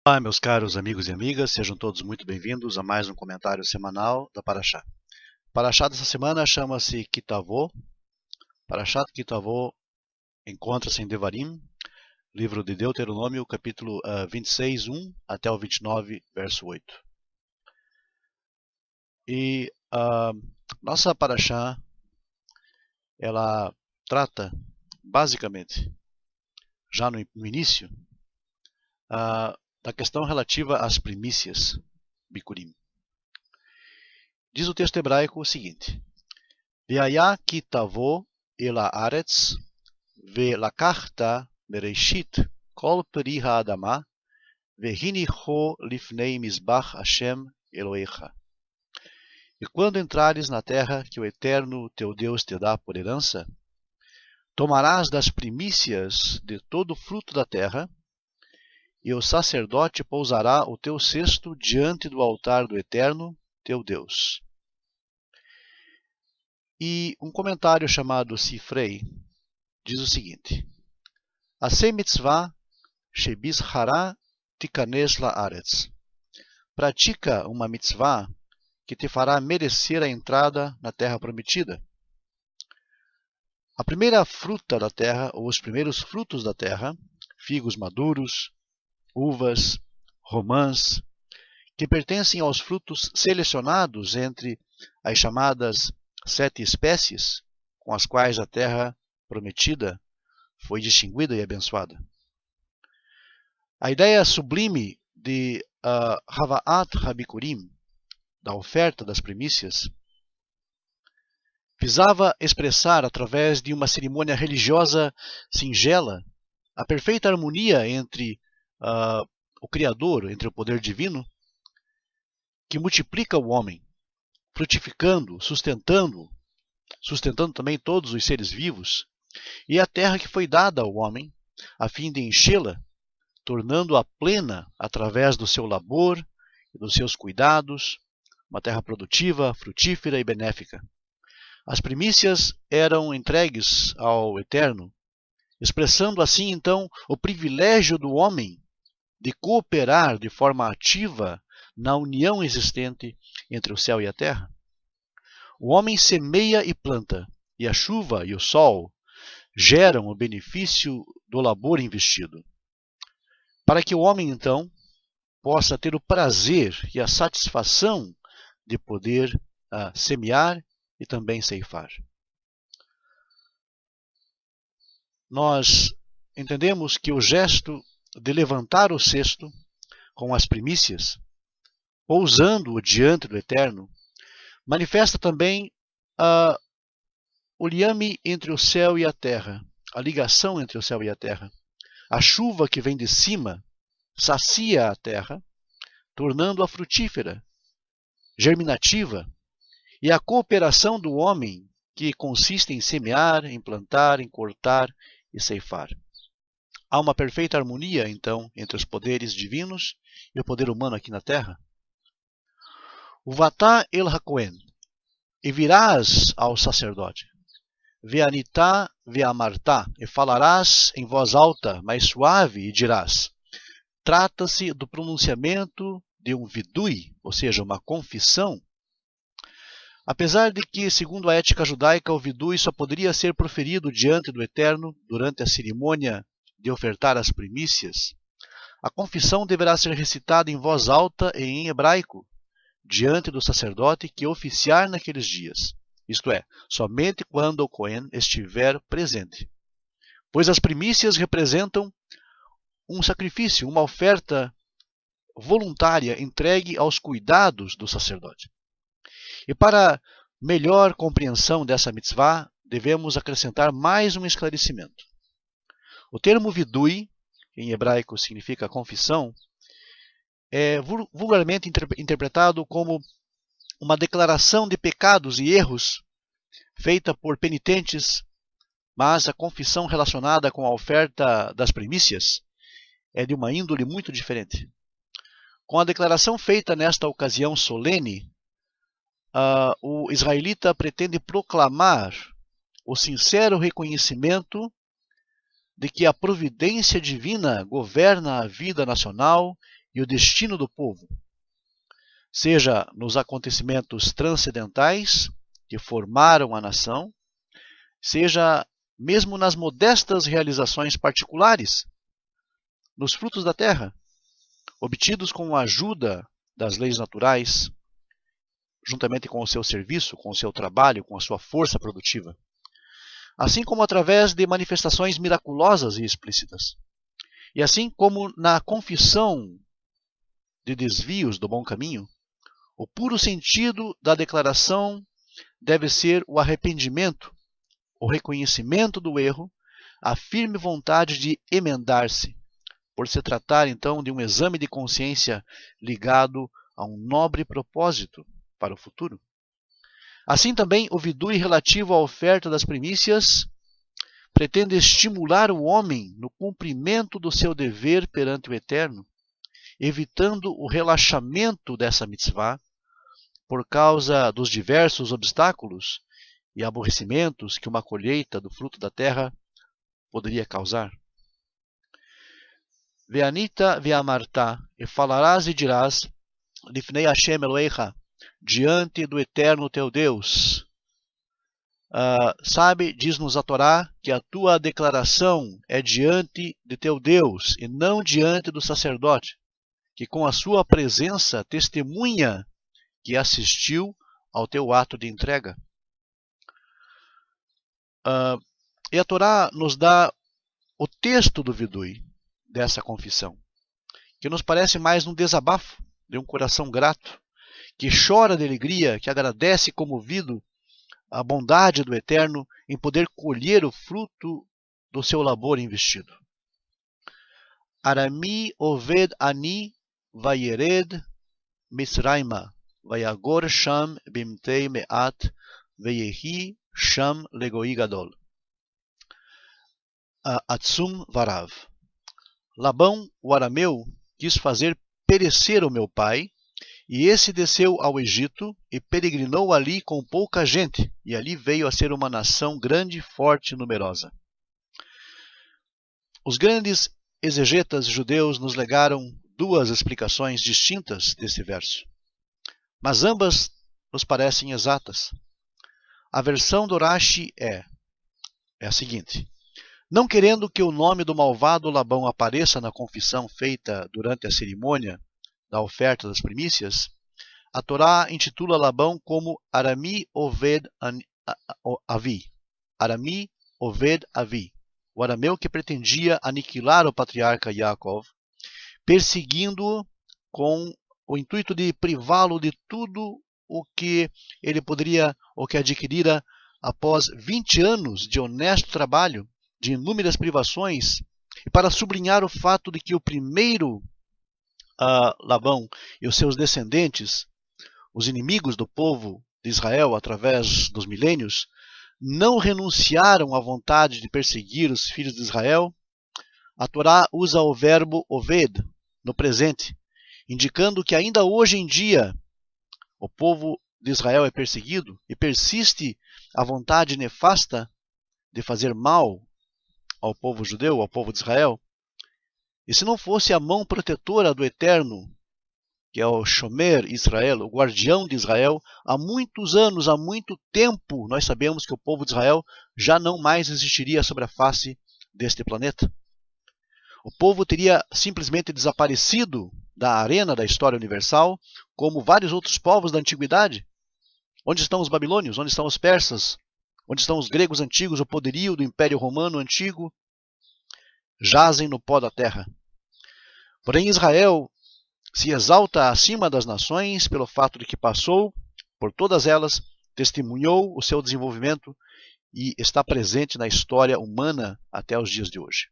Olá, meus caros amigos e amigas, sejam todos muito bem-vindos a mais um comentário semanal da Parashá. Parashá dessa semana chama-se Kitavó. Parashat Kitavó encontra-se em Devarim, livro de Deuteronômio, capítulo 26, 1 até o 29, verso 8. E nossa Parashá, ela trata, basicamente, já no início, da questão relativa às primícias, Bikurim. Diz o texto hebraico o seguinte: Ve'aya ki tavo el haaretz, ve'lakachta bereshit kol peri ha'adama, ve'hinicho lifnei mizbach Hashem Elohecha. E quando entrares na terra que o Eterno teu Deus te dá por herança, tomarás das primícias de todo o fruto da terra, e o sacerdote pousará o teu cesto diante do altar do Eterno teu Deus. E um comentário chamado Sifrei diz o seguinte: Aseh mitzvah shebizhara tikanes laaretz. Pratica uma mitzvah que te fará merecer a entrada na terra prometida. A primeira fruta da terra, ou os primeiros frutos da terra, figos maduros, uvas, romãs, que pertencem aos frutos selecionados entre as chamadas 7 espécies com as quais a terra prometida foi distinguida e abençoada. A ideia sublime de Havaat HaBikurim, da oferta das primícias, visava expressar, através de uma cerimônia religiosa singela, a perfeita harmonia entre o Criador, entre o poder divino, que multiplica o homem, frutificando, sustentando também todos os seres vivos, e a terra que foi dada ao homem, a fim de enchê-la, tornando-a plena através do seu labor e dos seus cuidados, uma terra produtiva, frutífera e benéfica. As primícias eram entregues ao Eterno, expressando assim, então, o privilégio do homem de cooperar de forma ativa na união existente entre o céu e a terra. O homem semeia e planta, e a chuva e o sol geram o benefício do labor investido. Para que o homem, então, possa ter o prazer e a satisfação de poder semear e também ceifar. Nós entendemos que o gesto de levantar o cesto com as primícias, pousando-o diante do Eterno, manifesta também o liame entre o céu e a terra, a ligação entre o céu e a terra. A chuva que vem de cima sacia a terra, tornando-a frutífera, germinativa, e a cooperação do homem, que consiste em semear, em plantar, em cortar e ceifar. Há uma perfeita harmonia, então, entre os poderes divinos e o poder humano aqui na terra. Uvatá el hakohen, e virás ao sacerdote. Veanitá veamartá, e falarás em voz alta, mais suave, e dirás: trata-se do pronunciamento de um vidui, ou seja, uma confissão. Apesar de que, segundo a ética judaica, o vidui só poderia ser proferido diante do Eterno durante a cerimônia de ofertar as primícias, a confissão deverá ser recitada em voz alta e em hebraico, diante do sacerdote que oficiar naqueles dias, isto é, somente quando o Cohen estiver presente. Pois as primícias representam um sacrifício, uma oferta voluntária entregue aos cuidados do sacerdote. E para melhor compreensão dessa mitzvah, devemos acrescentar mais um esclarecimento. O termo vidui, que em hebraico significa confissão, é vulgarmente interpretado como uma declaração de pecados e erros feita por penitentes, mas a confissão relacionada com a oferta das primícias é de uma índole muito diferente. Com a declaração feita nesta ocasião solene, o israelita pretende proclamar o sincero reconhecimento de que a providência divina governa a vida nacional e o destino do povo, seja nos acontecimentos transcendentais que formaram a nação, seja mesmo nas modestas realizações particulares, nos frutos da terra, obtidos com a ajuda das leis naturais, juntamente com o seu serviço, com o seu trabalho, com a sua força produtiva, assim como através de manifestações miraculosas e explícitas, e assim como na confissão de desvios do bom caminho, o puro sentido da declaração deve ser o arrependimento, o reconhecimento do erro, a firme vontade de emendar-se, por se tratar então de um exame de consciência ligado a um nobre propósito para o futuro. Assim também o vidui relativo à oferta das primícias pretende estimular o homem no cumprimento do seu dever perante o Eterno, evitando o relaxamento dessa mitzvah por causa dos diversos obstáculos e aborrecimentos que uma colheita do fruto da terra poderia causar. Ve'anita ve'amarta, e falarás e dirás, Lifnei Hashem Elohecha, diante do Eterno teu Deus. Sabe, diz-nos a Torá, que a tua declaração é diante de teu Deus e não diante do sacerdote, que com a sua presença testemunha que assistiu ao teu ato de entrega. E a Torá nos dá o texto do vidui dessa confissão, que nos parece mais um desabafo de um coração grato, que chora de alegria, que agradece comovido a bondade do Eterno em poder colher o fruto do seu labor investido. Arami oved ani vayered Misraima, vayagor sham bimtei me'at, veyehi sham legoi gadol. Atsum varav. Labão, o arameu, quis fazer perecer o meu pai, e esse desceu ao Egito e peregrinou ali com pouca gente, e ali veio a ser uma nação grande, forte e numerosa. Os grandes exegetas judeus nos legaram duas explicações distintas desse verso, mas ambas nos parecem exatas. A versão do Rashi é a seguinte: não querendo que o nome do malvado Labão apareça na confissão feita durante a cerimônia da oferta das primícias, a Torá intitula Labão como Arami Oved Avi. Arami Oved Avi, o arameu que pretendia aniquilar o patriarca Yaakov, perseguindo-o com o intuito de privá-lo de tudo o que ele poderia ou que adquirira após 20 anos de honesto trabalho, de inúmeras privações, e para sublinhar o fato de que o primeiro Labão e os seus descendentes, os inimigos do povo de Israel através dos milênios, não renunciaram à vontade de perseguir os filhos de Israel, a Torá usa o verbo oved no presente, indicando que ainda hoje em dia o povo de Israel é perseguido e persiste a vontade nefasta de fazer mal ao povo judeu, ao povo de Israel. E se não fosse a mão protetora do Eterno, que é o Shomer Israel, o guardião de Israel, há muitos anos, há muito tempo, nós sabemos que o povo de Israel já não mais existiria sobre a face deste planeta. O povo teria simplesmente desaparecido da arena da história universal, como vários outros povos da antiguidade. Onde estão os babilônios? Onde estão os persas? Onde estão os gregos antigos? O poderio do Império Romano antigo? Jazem no pó da terra. Porém, Israel se exalta acima das nações pelo fato de que passou por todas elas, testemunhou o seu desenvolvimento e está presente na história humana até os dias de hoje.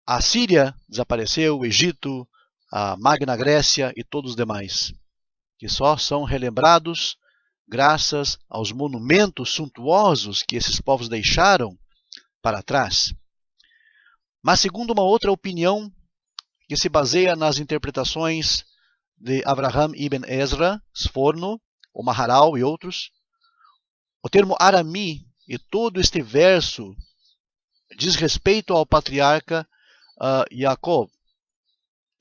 A Síria desapareceu, o Egito, a Magna Grécia e todos os demais, que só são relembrados graças aos monumentos suntuosos que esses povos deixaram para trás. Mas segundo uma outra opinião, que se baseia nas interpretações de Avraham ibn Ezra, Sforno, o Maharal e outros, o termo Arami e todo este verso diz respeito ao patriarca Yaakov,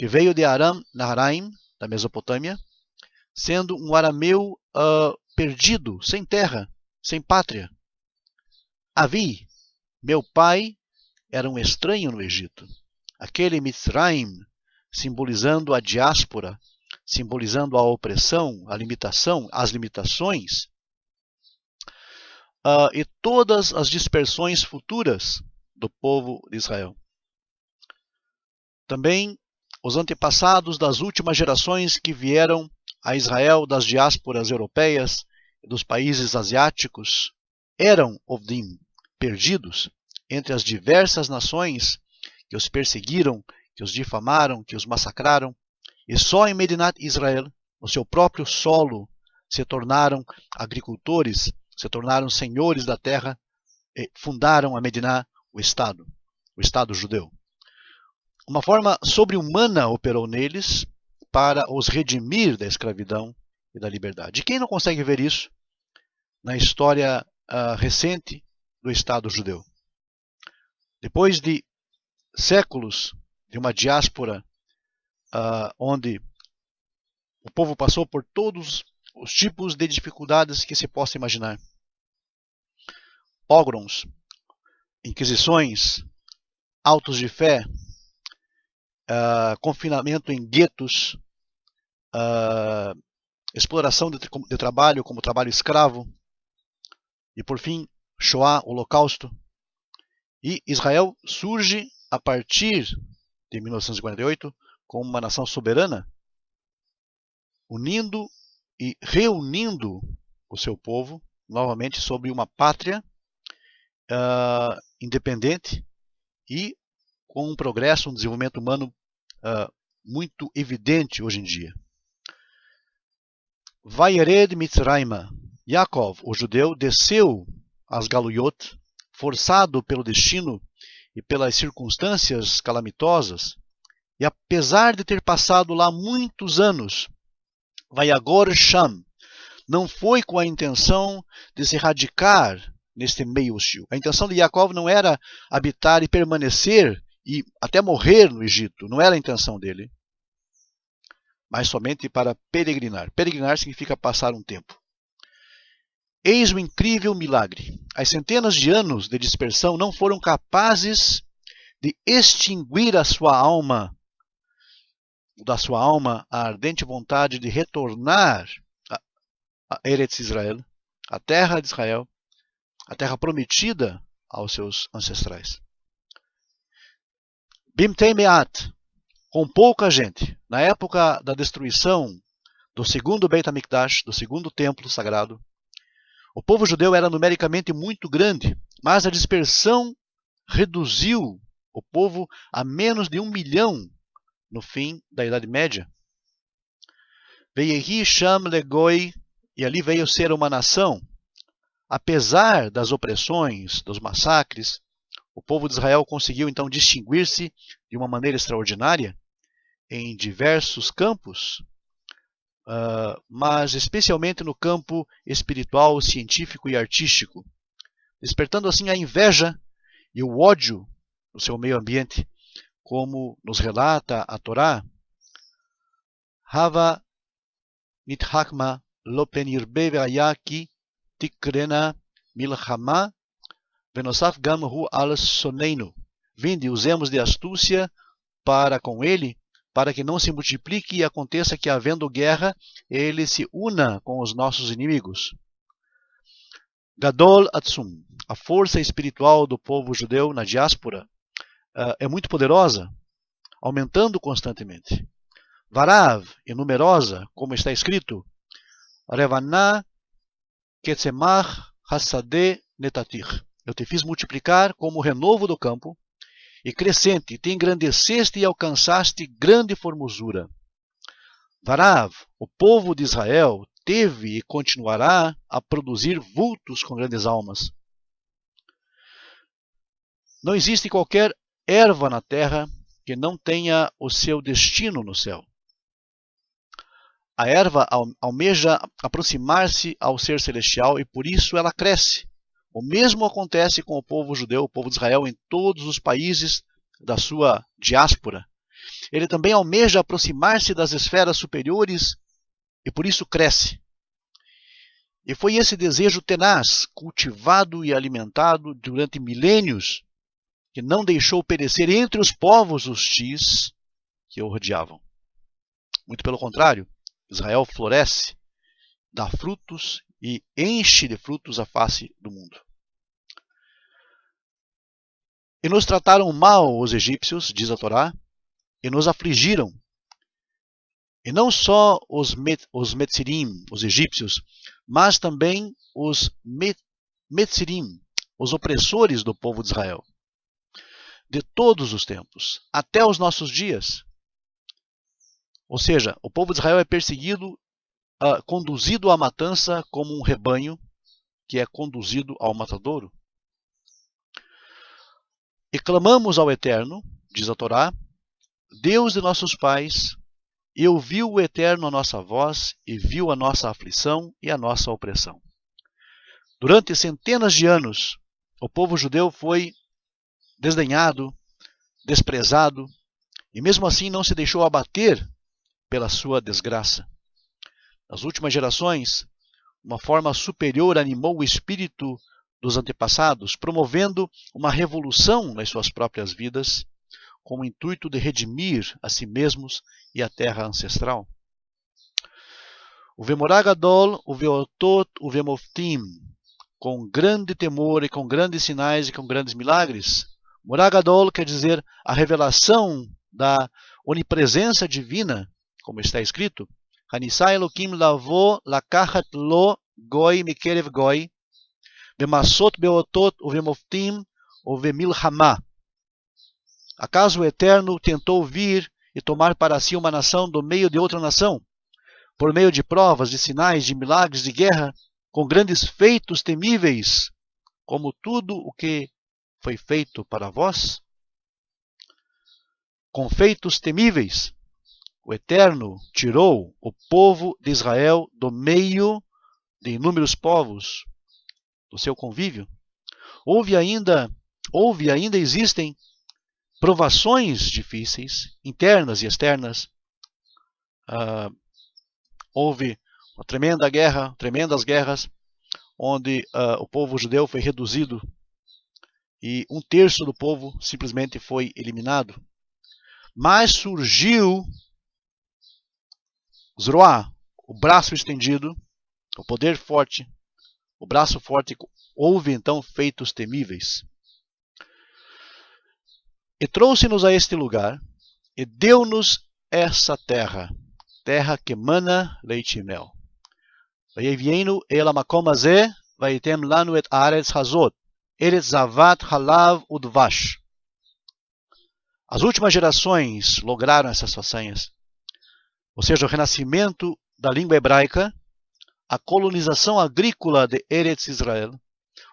que veio de Aram Naharaim, da Mesopotâmia, sendo um arameu perdido, sem terra, sem pátria. Avi, meu pai, era um estranho no Egito. Aquele Mitzraim, simbolizando a diáspora, simbolizando a opressão, a limitação, as limitações, e todas as dispersões futuras do povo de Israel. Também os antepassados das últimas gerações que vieram a Israel das diásporas europeias e dos países asiáticos eram Ovdim, perdidos entre as diversas nações que os perseguiram, que os difamaram, que os massacraram, e só em Medinat Israel, no seu próprio solo, se tornaram agricultores, se tornaram senhores da terra e fundaram a Mediná, o Estado judeu. Uma forma sobre-humana operou neles para os redimir da escravidão e da liberdade. E quem não consegue ver isso na história recente do Estado judeu? Depois de séculos de uma diáspora onde o povo passou por todos os tipos de dificuldades que se possa imaginar. Pogroms, inquisições, autos de fé, confinamento em guetos, exploração de trabalho como trabalho escravo, e por fim, Shoah, Holocausto. E Israel surge a partir de 1948 como uma nação soberana, unindo e reunindo o seu povo novamente sob uma pátria independente e com um progresso, um desenvolvimento humano muito evidente hoje em dia. Vayered Mitzrayma. Yaakov, o judeu, desceu às Galuyot, forçado pelo destino e pelas circunstâncias calamitosas, e apesar de ter passado lá muitos anos, Vayagor Sham, não foi com a intenção de se radicar neste meio hostil. A intenção de Yaakov não era habitar e permanecer e até morrer no Egito, não era a intenção dele, mas somente para peregrinar. Peregrinar significa passar um tempo. Eis o incrível milagre. As centenas de anos de dispersão não foram capazes de extinguir da sua alma a ardente vontade de retornar a Eretz Israel, a terra de Israel, a terra prometida aos seus ancestrais. Bimtei Meat, com pouca gente, na época da destruição do segundo Beit HaMikdash, do segundo templo sagrado, o povo judeu era numericamente muito grande, mas a dispersão reduziu o povo a menos de 1 milhão no fim da Idade Média. Veyehi Sham Legoi, e ali veio ser uma nação. Apesar das opressões, dos massacres, o povo de Israel conseguiu então distinguir-se de uma maneira extraordinária em diversos campos, mas especialmente no campo espiritual, científico e artístico, despertando assim a inveja e o ódio no seu meio ambiente, como nos relata a Torá. Hava nithakma lo penirbe ve'ayaki tikrena milchama venosaf gam hu al soneinu. Vinde, usemos de astúcia para com ele, para que não se multiplique e aconteça que, havendo guerra, ele se una com os nossos inimigos. Gadol Atsum, a força espiritual do povo judeu na diáspora é muito poderosa, aumentando constantemente. Varav, e numerosa, como está escrito, Revaná Ketzemach Hassadeh Netatir. Eu te fiz multiplicar como o renovo do campo, e crescente, te engrandeceste e alcançaste grande formosura. Varav, o povo de Israel, teve e continuará a produzir vultos com grandes almas. Não existe qualquer erva na terra que não tenha o seu destino no céu. A erva almeja aproximar-se ao ser celestial e por isso ela cresce. O mesmo acontece com o povo judeu, o povo de Israel, em todos os países da sua diáspora. ele também almeja aproximar-se das esferas superiores e por isso cresce. E foi esse desejo tenaz, cultivado e alimentado durante milênios, que não deixou perecer entre os povos hostis que o rodeavam. Muito pelo contrário, Israel floresce, dá frutos e enche de frutos a face do mundo. E nos trataram mal os egípcios, diz a Torá, e nos afligiram. E não só os Metsirim, os egípcios, mas também os Metsirim, os opressores do povo de Israel. De todos os tempos, até os nossos dias. Ou seja, o povo de Israel é perseguido, conduzido à matança como um rebanho que é conduzido ao matadouro. E clamamos ao Eterno, diz a Torá, Deus de nossos pais, e ouviu o Eterno a nossa voz, e viu a nossa aflição e a nossa opressão. Durante centenas de anos, o povo judeu foi desdenhado, desprezado, e mesmo assim não se deixou abater pela sua desgraça. Nas últimas gerações, uma forma superior animou o espírito dos antepassados, promovendo uma revolução nas suas próprias vidas, com o intuito de redimir a si mesmos e a terra ancestral. O Vemorá Gadol, o Veotot, o Vemoftim, com grande temor e com grandes sinais e com grandes milagres. Morá Gadol quer dizer a revelação da onipresença divina, como está escrito, Hanissai Elokim lavo lakachat lo goi mikerev goi, Bemassot beotot o vemoftim o vemilhamá. Acaso o Eterno tentou vir e tomar para si uma nação do meio de outra nação, por meio de provas, de sinais, de milagres, de guerra, com grandes feitos temíveis, como tudo o que foi feito para vós? Com feitos temíveis, o Eterno tirou o povo de Israel do meio de inúmeros povos, do seu convívio. Houve ainda existem provações difíceis, internas e externas. Houve uma tremenda guerra, tremendas guerras, onde o povo judeu foi reduzido e 1/3 do povo simplesmente foi eliminado. Mas surgiu Zroá, o braço estendido, o poder forte, o braço forte. Houve então feitos temíveis. E trouxe-nos a este lugar, e deu-nos essa terra, terra que mana leite e mel. Vayevienu el hamakom hazeh, vayitem lanu et haaretz hazot, eretz zavat halav udvash. As últimas gerações lograram essas façanhas, ou seja, o renascimento da língua hebraica, a colonização agrícola de Eretz Israel,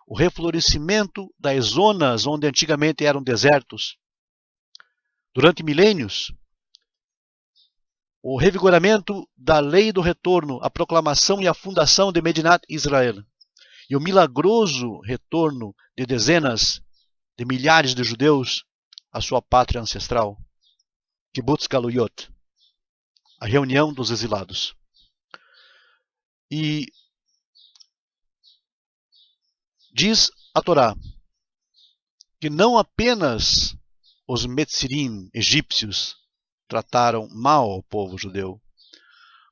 o reflorescimento das zonas onde antigamente eram desertos. Durante milênios, o revigoramento da lei do retorno, a proclamação e a fundação de Medinat Israel, e o milagroso retorno de dezenas de milhares de judeus à sua pátria ancestral, Kibbutz Galuyot, a reunião dos exilados. E diz a Torá que não apenas os Metsirim egípcios trataram mal o povo judeu,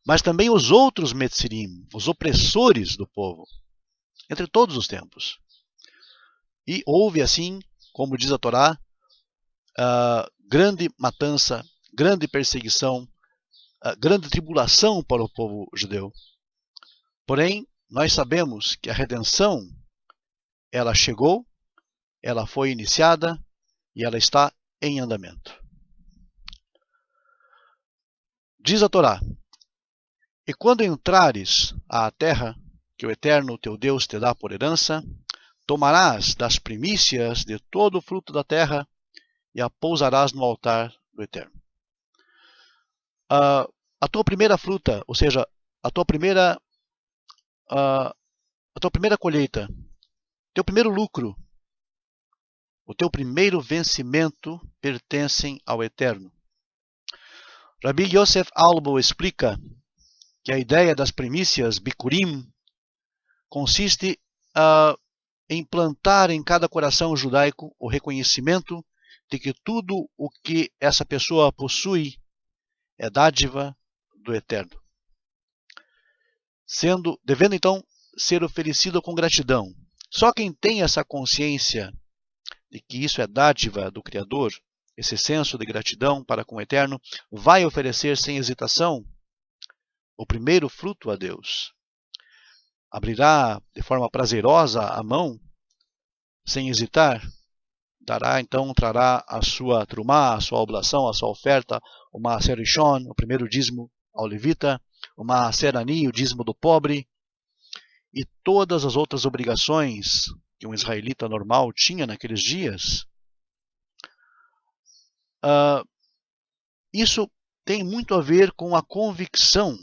mas também os outros Metsirim, os opressores do povo, entre todos os tempos. E houve assim, como diz a Torá, grande matança, grande perseguição, grande tribulação para o povo judeu. Porém, nós sabemos que a redenção, ela chegou, ela foi iniciada e ela está em andamento. Diz a Torá: e quando entrares à terra que o Eterno teu Deus te dá por herança, tomarás das primícias de todo o fruto da terra e a pousarás no altar do Eterno. A tua primeira fruta, ou seja, a tua primeira colheita, teu primeiro lucro, o teu primeiro vencimento pertencem ao Eterno. Rabbi Yosef Albo explica que a ideia das primícias Bikurim consiste em plantar em cada coração judaico o reconhecimento de que tudo o que essa pessoa possui é dádiva do Eterno, devendo então ser oferecido com gratidão. Só quem tem essa consciência de que isso é dádiva do Criador, esse senso de gratidão para com o Eterno, vai oferecer sem hesitação o primeiro fruto a Deus. Abrirá de forma prazerosa a mão, sem hesitar, trará a sua trumá, a sua oblação, a sua oferta, o maaser rishon, o primeiro dízimo ao levita, o maaser ani, o dízimo do pobre, e todas as outras obrigações que um israelita normal tinha naqueles dias. Isso tem muito a ver com a convicção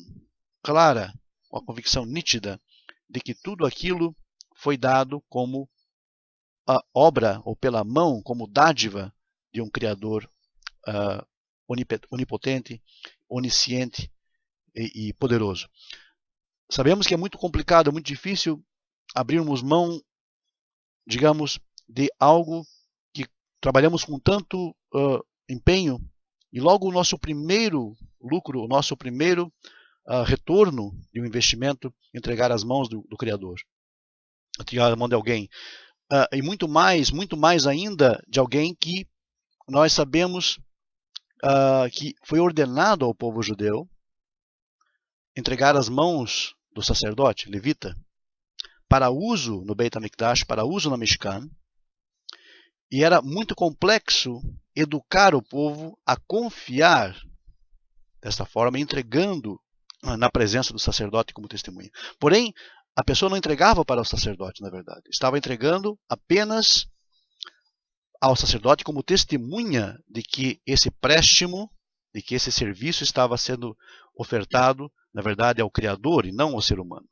clara, com a convicção nítida de que tudo aquilo foi dado como a obra ou pela mão, como dádiva de um Criador onipotente, onisciente e poderoso. Sabemos que é muito complicado, muito difícil abrirmos mão, digamos, de algo que trabalhamos com tanto empenho e logo o nosso primeiro lucro, o nosso primeiro retorno de um investimento, entregar às mãos do Criador, entregar à mão de alguém. E muito mais ainda de alguém que nós sabemos que foi ordenado ao povo judeu entregar as mãos do sacerdote, levita, para uso no Beit HaMikdash, para uso no Mishkan, e era muito complexo educar o povo a confiar desta forma, entregando na presença do sacerdote como testemunha. Porém, a pessoa não entregava para o sacerdote, na verdade. Estava entregando apenas ao sacerdote como testemunha de que esse préstimo, de que esse serviço estava sendo ofertado, na verdade, ao Criador e não ao ser humano.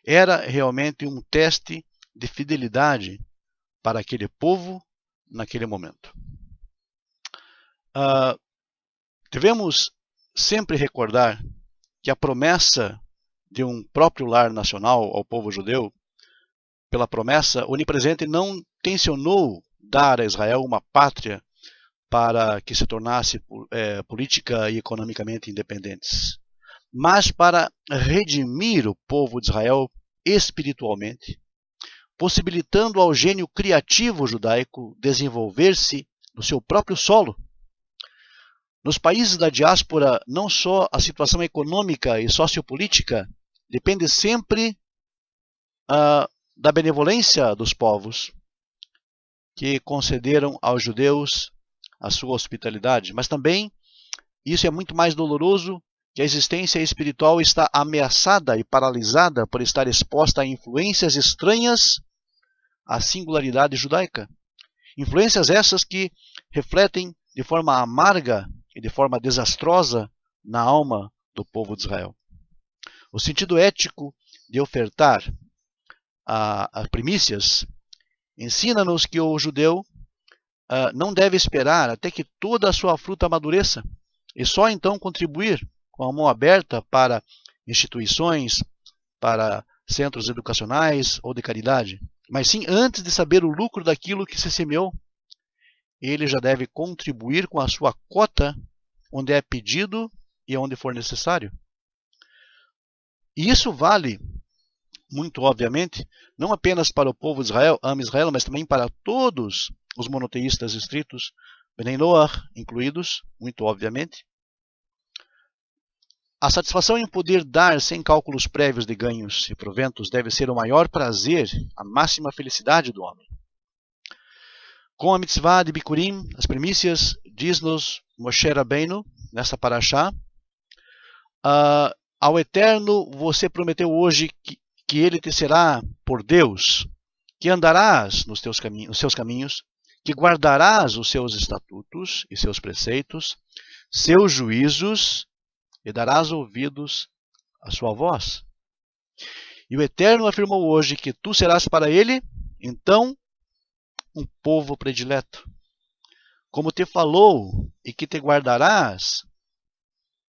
Era realmente um teste de fidelidade para aquele povo naquele momento. Devemos sempre recordar que a promessa de um próprio lar nacional ao povo judeu, pela promessa onipresente, não tensionou dar a Israel uma pátria para que se tornasse política e economicamente independentes, mas para redimir o povo de Israel espiritualmente, possibilitando ao gênio criativo judaico desenvolver-se no seu próprio solo. Nos países da diáspora, não só a situação econômica e sociopolítica depende sempre da benevolência dos povos que concederam aos judeus a sua hospitalidade, mas também isso é muito mais doloroso, que a existência espiritual está ameaçada e paralisada por estar exposta a influências estranhas à singularidade judaica. Influências essas que refletem de forma amarga e de forma desastrosa na alma do povo de Israel. O sentido ético de ofertar as primícias ensina-nos que o judeu não deve esperar até que toda a sua fruta amadureça e só então contribuir com a mão aberta para instituições, para centros educacionais ou de caridade, mas sim antes de saber o lucro daquilo que se semeou. Ele já deve contribuir com a sua cota onde é pedido e onde for necessário. E isso vale, muito obviamente, não apenas para o povo de Israel, ama Israel, mas também para todos os monoteístas estritos, Bnei Noach incluídos, muito obviamente. A satisfação em poder dar sem cálculos prévios de ganhos e proventos deve ser o maior prazer, a máxima felicidade do homem. Com a mitzvah de Bikurim, as primícias, diz-nos Moshe Rabbeinu, nessa parashá, ao Eterno você prometeu hoje que ele te será por Deus, que andarás nos seus caminhos, que guardarás os seus estatutos e seus preceitos, seus juízos, e darás ouvidos à sua voz. E o Eterno afirmou hoje que tu serás para ele, então, um povo predileto. Como te falou e que te guardarás,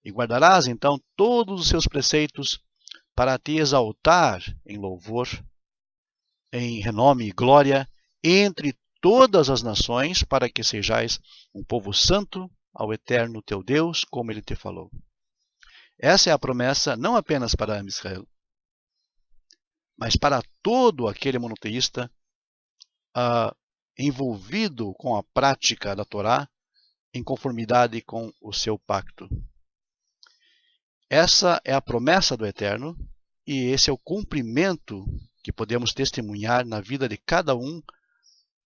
E guardarás então todos os seus preceitos para te exaltar em louvor, em renome e glória entre todas as nações, para que sejais um povo santo ao eterno teu Deus, como ele te falou. Essa é a promessa não apenas para Israel, mas para todo aquele monoteísta envolvido com a prática da Torá em conformidade com o seu pacto. Essa é a promessa do Eterno e esse é o cumprimento que podemos testemunhar na vida de cada um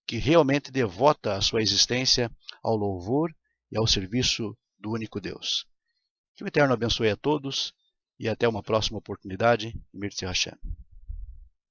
que realmente devota a sua existência ao louvor e ao serviço do único Deus. Que o Eterno abençoe a todos e até uma próxima oportunidade. Mirtzi Hashem.